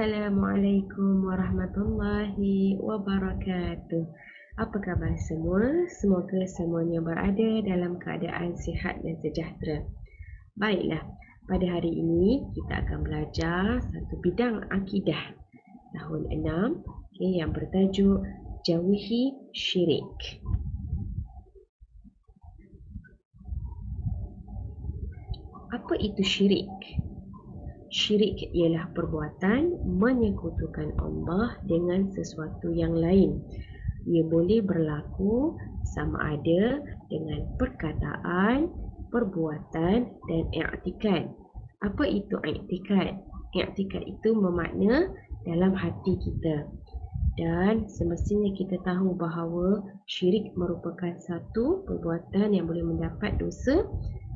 Assalamualaikum warahmatullahi wabarakatuh. Apa khabar semua? Semoga semuanya berada dalam keadaan sihat dan sejahtera. Baiklah, pada hari ini kita akan belajar satu bidang akidah tahun 6 yang bertajuk Jauhi Syirik. Apa itu syirik? Syirik ialah perbuatan menyekutukan Allah dengan sesuatu yang lain. Ia boleh berlaku sama ada dengan perkataan, perbuatan dan i'tikad. Apa itu i'tikad? I'tikad itu bermakna dalam hati kita. Dan semestinya kita tahu bahawa syirik merupakan satu perbuatan yang boleh mendapat dosa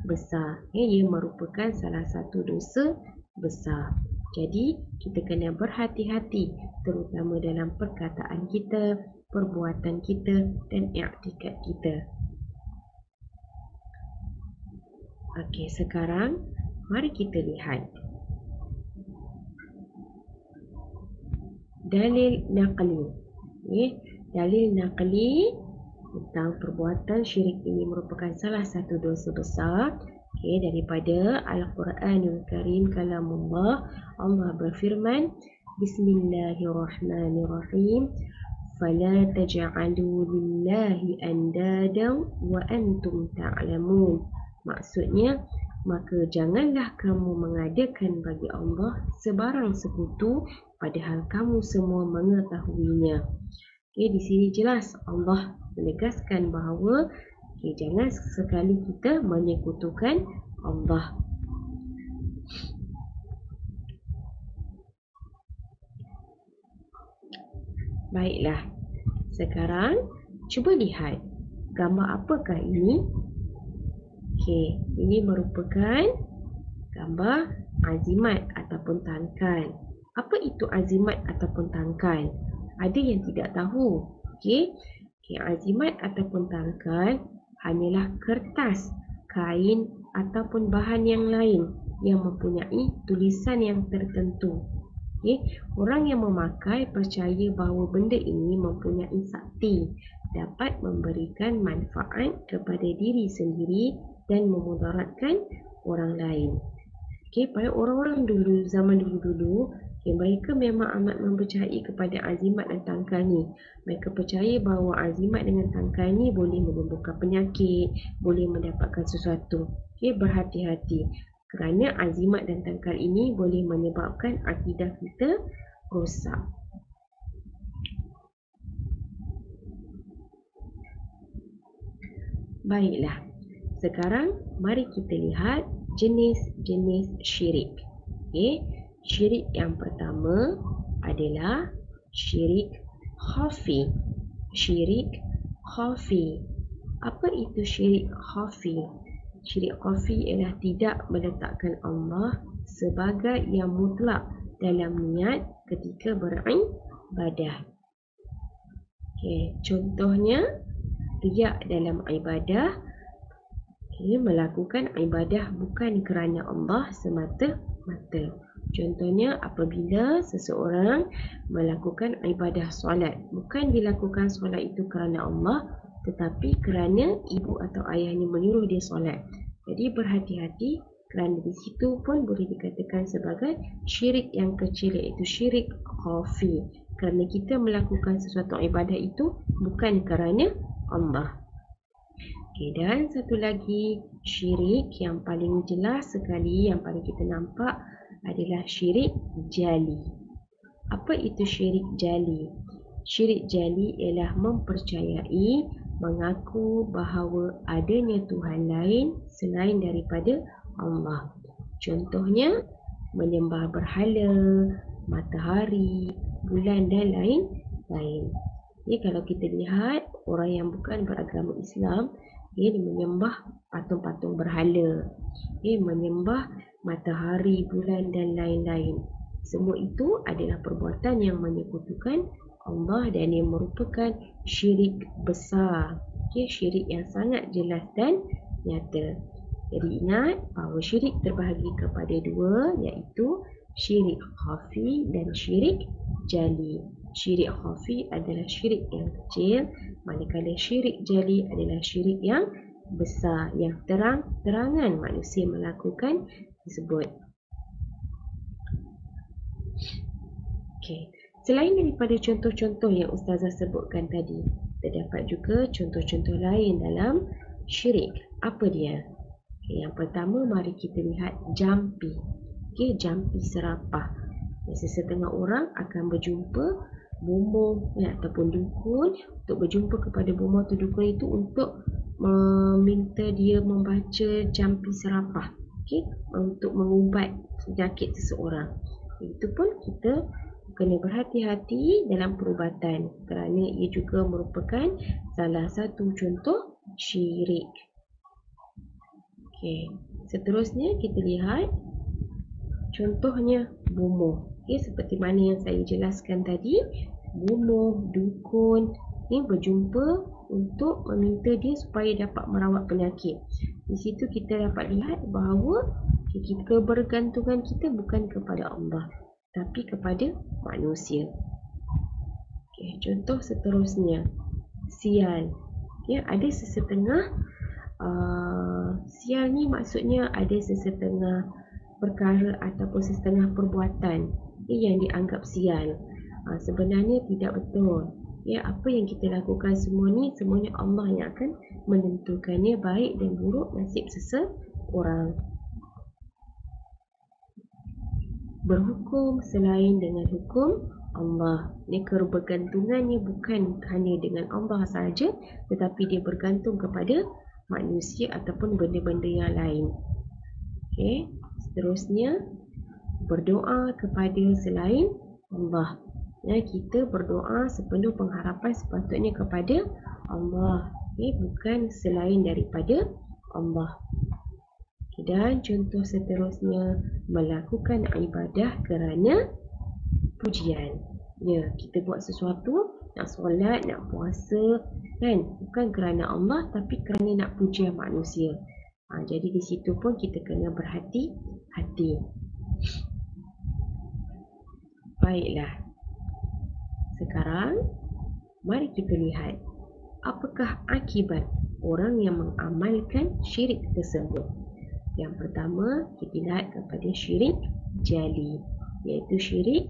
besar. Ia merupakan salah satu dosa besar. Jadi kita kena berhati-hati terutama dalam perkataan kita, perbuatan kita dan i'tikad kita. Okey, sekarang mari kita lihat dalil naqli. Dalil naqli tentang perbuatan syirik ini merupakan salah satu dosa besar. Daripada Al-Quranul Karim kalamullah, Allah berfirman, Bismillahirrahmanirrahim, fala taj'alu lillahi andadan wa antum ta'lamun. Maksudnya, maka janganlah kamu mengadakan bagi Allah sebarang sekutu padahal kamu semua mengetahuinya. Di sini jelas Allah menegaskan bahawa jangan sekali kita menyekutukan Allah. Baiklah, sekarang cuba lihat gambar apakah ini? Ini merupakan gambar azimat ataupun tangkal. Apa itu azimat ataupun tangkal? Ada yang tidak tahu. Azimat ataupun tangkal hanyalah kertas, kain ataupun bahan yang lain yang mempunyai tulisan yang tertentu. Orang yang memakai percaya bahawa benda ini mempunyai sakti, dapat memberikan manfaat kepada diri sendiri dan memudaratkan orang lain. Pada orang-orang dulu, zaman dulu-dulu, mereka memang amat mempercayai kepada azimat dan tangkal ni. Mereka percaya bahawa azimat dengan tangkal ni boleh menyembuhkan penyakit, boleh mendapatkan sesuatu. Berhati-hati kerana azimat dan tangkal ini boleh menyebabkan akidah kita rosak. Baiklah, sekarang mari kita lihat jenis-jenis syirik. Syirik yang pertama adalah syirik khafi. Syirik khafi. Apa itu syirik khafi? Syirik khafi ialah tidak meletakkan Allah sebagai yang mutlak dalam niat ketika beribadah. Contohnya riak dalam ibadah. Melakukan ibadah bukan kerana Allah semata-mata. Contohnya apabila seseorang melakukan ibadah solat, bukan dilakukan solat itu kerana Allah, tetapi kerana ibu atau ayahnya menyuruh dia solat. Jadi berhati-hati kerana di situ pun boleh dikatakan sebagai syirik yang kecil, iaitu syirik khafi. Kerana kita melakukan sesuatu ibadah itu bukan kerana Allah. Dan satu lagi syirik yang paling jelas sekali, yang paling kita nampak adalah syirik jali. Apa itu syirik jali? Syirik jali ialah mempercayai, mengaku bahawa adanya Tuhan lain selain daripada Allah. Contohnya menyembah berhala, matahari, bulan dan lain-lain. Kalau kita lihat orang yang bukan beragama Islam, dia menyembah patung-patung berhala, menyembah matahari, bulan dan lain-lain. Semua itu adalah perbuatan yang menyekutukan Allah dan ia merupakan syirik besar. Syirik yang sangat jelas dan nyata. Jadi ingat bahawa syirik terbahagi kepada dua, iaitu syirik khafi dan syirik jali. Syirik khafi adalah syirik yang kecil, manakala syirik jali adalah syirik yang besar, yang terang-terangan manusia melakukan tersebut. Okey. Selain daripada contoh-contoh yang Ustazah sebutkan tadi, terdapat juga contoh-contoh lain dalam syirik. Apa dia? Okay, yang pertama, mari kita lihat jampi. Okay, jampi serapah. Sesetengah orang akan berjumpa bomoh ataupun dukun untuk berjumpa kepada bomoh atau dukun itu untuk meminta dia membaca jampi serapah. Okay, untuk mengubat penyakit seseorang. Itu pun kita kena berhati-hati dalam perubatan kerana ia juga merupakan salah satu contoh syirik. Okey, seterusnya kita lihat contohnya bomoh. Okey, seperti mana yang saya jelaskan tadi, bomoh, dukun ini berjumpa untuk meminta dia supaya dapat merawat penyakit. Di situ kita dapat lihat bahawa kebergantungan kita bukan kepada Allah, tapi kepada manusia. Okay, contoh seterusnya, sial. Ya, ada sesetengah sial ni maksudnya ada sesetengah perkara ataupun sesetengah perbuatan yang dianggap sial. Sebenarnya tidak betul. Ya, apa yang kita lakukan semua ni semuanya Allah yang akan menentukannya baik dan buruk nasib seseorang. Berhukum selain dengan hukum Allah. Ini kebergantungannya bukan hanya dengan Allah sahaja, tetapi dia bergantung kepada manusia ataupun benda-benda yang lain. Okey, seterusnya berdoa kepada selain Allah. Ya, kita berdoa sepenuh pengharapan sepatutnya kepada Allah, bukan selain daripada Allah. Dan contoh seterusnya, melakukan ibadah kerana pujian. Ya, kita buat sesuatu, nak solat, nak puasa, kan? Bukan kerana Allah, tapi kerana nak pujian manusia. Jadi di situ pun kita kena berhati-hati. Baiklah. Sekarang, mari kita lihat apakah akibat orang yang mengamalkan syirik tersebut. Yang pertama, kita lihat kepada syirik jali, iaitu syirik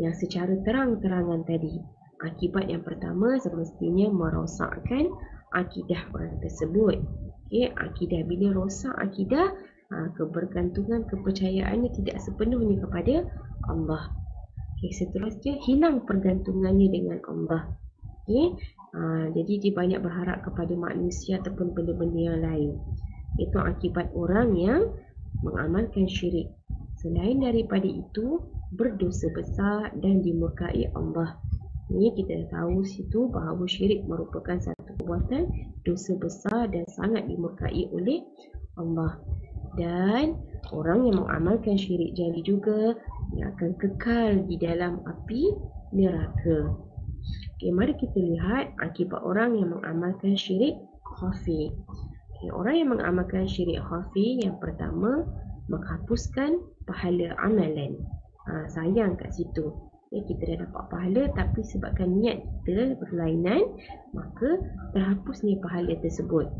yang secara terang-terangan tadi. Akibat yang pertama semestinya merosakkan akidah orang tersebut. Akidah, bila rosak akidah, kebergantungan kepercayaannya tidak sepenuhnya kepada Allah. Seterusnya, hilang pergantungannya dengan Allah. Jadi dia banyak berharap kepada manusia ataupun benda-benda yang lain. Itu akibat orang yang mengamalkan syirik. Selain daripada itu, berdosa besar dan dimurkai Allah. Ini kita dah tahu situ bahawa syirik merupakan satu perbuatan dosa besar dan sangat dimurkai oleh Allah. Dan orang yang mengamalkan syirik jali juga yang akan kekal di dalam api neraka. Mari kita lihat akibat orang yang mengamalkan syirik khafi. Orang yang mengamalkan syirik khafi, yang pertama, menghapuskan pahala amalan. Sayang kat situ. Kita dah dapat pahala, tapi sebabkan niat kita berlainan, maka terhapusnya pahala tersebut.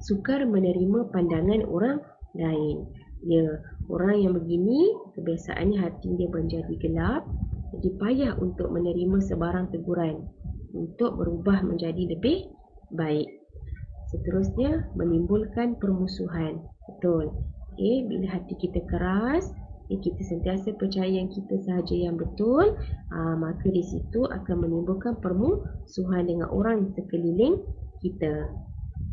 Sukar menerima pandangan orang lain. Ya, orang yang begini, kebiasaannya hati dia menjadi gelap, jadi payah untuk menerima sebarang teguran, untuk berubah menjadi lebih baik. Seterusnya, menimbulkan permusuhan. Betul. Bila hati kita keras, kita sentiasa percaya yang kita sahaja yang betul, maka di situ akan menimbulkan permusuhan dengan orang sekeliling kita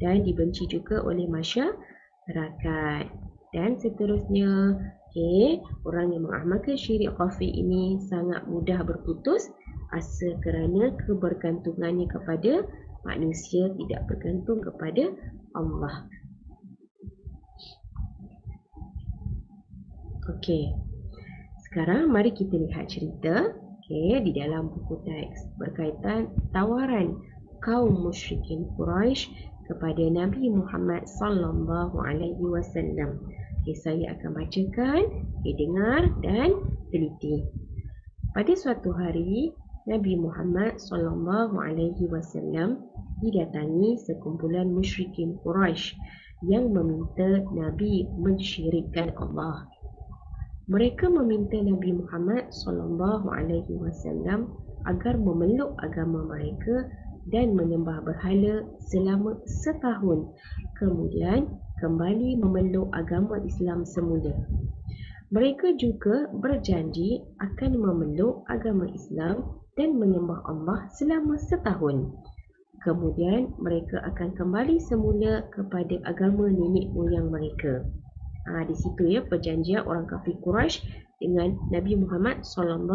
dan dibenci juga oleh masyarakat. Dan seterusnya, orang yang mengamalkan syirik khafi ini sangat mudah berputus asa kerana kebergantungannya kepada manusia, tidak bergantung kepada Allah. Okey. Sekarang mari kita lihat cerita di dalam buku teks berkaitan tawaran kaum musyrikin Quraisy kepada Nabi Muhammad sallallahu alaihi wasallam. Okay, saya akan bacakan. Okay, dengar dan teliti. Pada suatu hari, Nabi Muhammad SAW didatangi sekumpulan musyrikin Quraisy yang meminta Nabi mensyirikkan Allah. Mereka meminta Nabi Muhammad SAW agar memeluk agama mereka dan menyembah berhala selama setahun, kemudian kembali memeluk agama Islam semula. Mereka juga berjanji akan memeluk agama Islam dan menyembah Allah selama setahun. Kemudian mereka akan kembali semula kepada agama nenek moyang mereka. Di situ ya perjanjian orang kafir Quraisy dengan Nabi Muhammad SAW.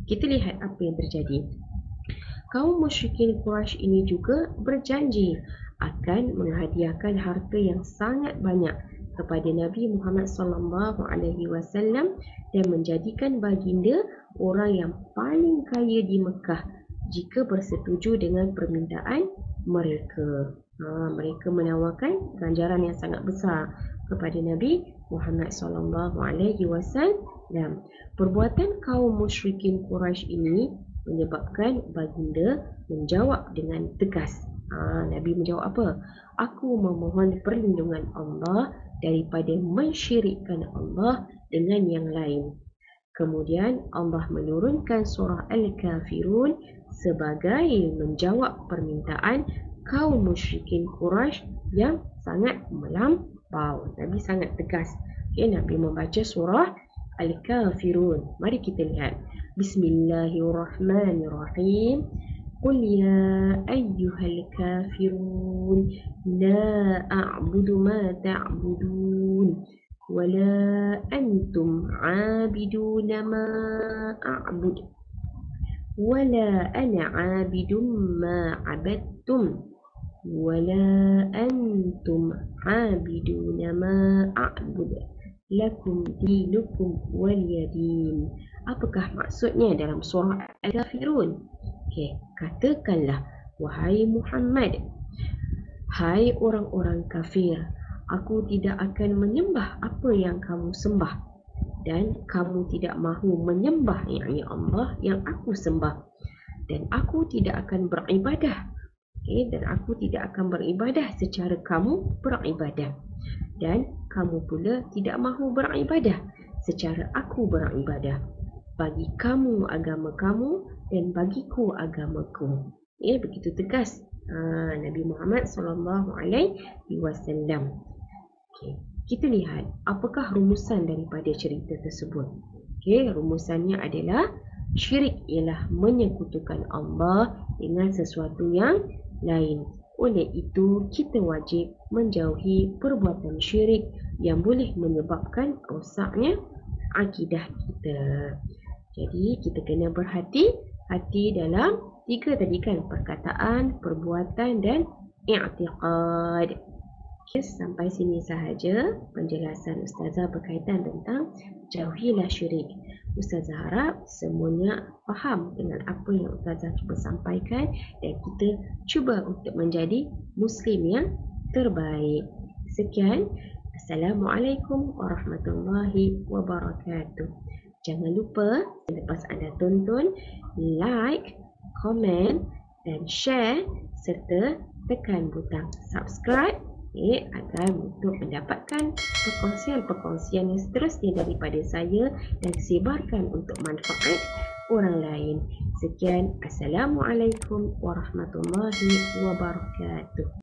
Kita lihat apa yang terjadi. Kaum musyrikin Quraisy ini juga berjanji akan menghadiahkan harta yang sangat banyak kepada Nabi Muhammad SAW dan menjadikan baginda orang yang paling kaya di Mekah jika bersetuju dengan permintaan mereka. Mereka menawarkan ganjaran yang sangat besar kepada Nabi Muhammad SAW. Perbuatan kaum musyrikin Quraisy ini menyebabkan baginda menjawab dengan tegas. Nabi menjawab apa? Aku memohon perlindungan Allah daripada mensyirikkan Allah dengan yang lain. Kemudian Allah menurunkan surah Al-Kafirun sebagai menjawab permintaan kaum musyrikin Quraisy yang sangat melampau. Nabi sangat tegas. Nabi membaca surah Al-Kafirun. Mari kita lihat. Bismillahirrahmanirrahim. Qul ya ayyuhal kafirun la a'budu ma ta'budun wa la antum 'abiduna ma a'bud wa la ana 'abidun ma 'abadtum wa la antum 'abiduna ma a'bud lakum dinukum waliyadin. Apakah maksudnya dalam surah Al-Kafirun? Katakanlah, wahai Muhammad, hai orang-orang kafir, aku tidak akan menyembah apa yang kamu sembah dan kamu tidak mahu menyembah yakni Allah yang aku sembah, dan aku tidak akan beribadah dan aku tidak akan beribadah secara kamu beribadah, dan kamu pula tidak mahu beribadah secara aku beribadah. Bagi kamu agama kamu dan bagiku agamaku. Begitu tegas Nabi Muhammad SAW. Kita lihat apakah rumusan daripada cerita tersebut. Rumusannya adalah syirik ialah menyekutukan Allah dengan sesuatu yang lain. Oleh itu, kita wajib menjauhi perbuatan syirik yang boleh menyebabkan rosaknya akidah kita. Jadi, kita kena berhati-hati dalam tiga tadi kan, perkataan, perbuatan dan i'tiqad. Sampai sini sahaja penjelasan Ustazah berkaitan tentang jauhilah syirik. Ustazah harap semuanya faham dengan apa yang Ustazah cuba sampaikan dan kita cuba untuk menjadi Muslim yang terbaik. Sekian. Assalamualaikum warahmatullahi wabarakatuh. Jangan lupa selepas anda tonton, like, komen dan share serta tekan butang subscribe agar untuk mendapatkan perkongsian-perkongsian yang seterusnya daripada saya dan sebarkan untuk manfaat orang lain. Sekian. Assalamualaikum warahmatullahi wabarakatuh.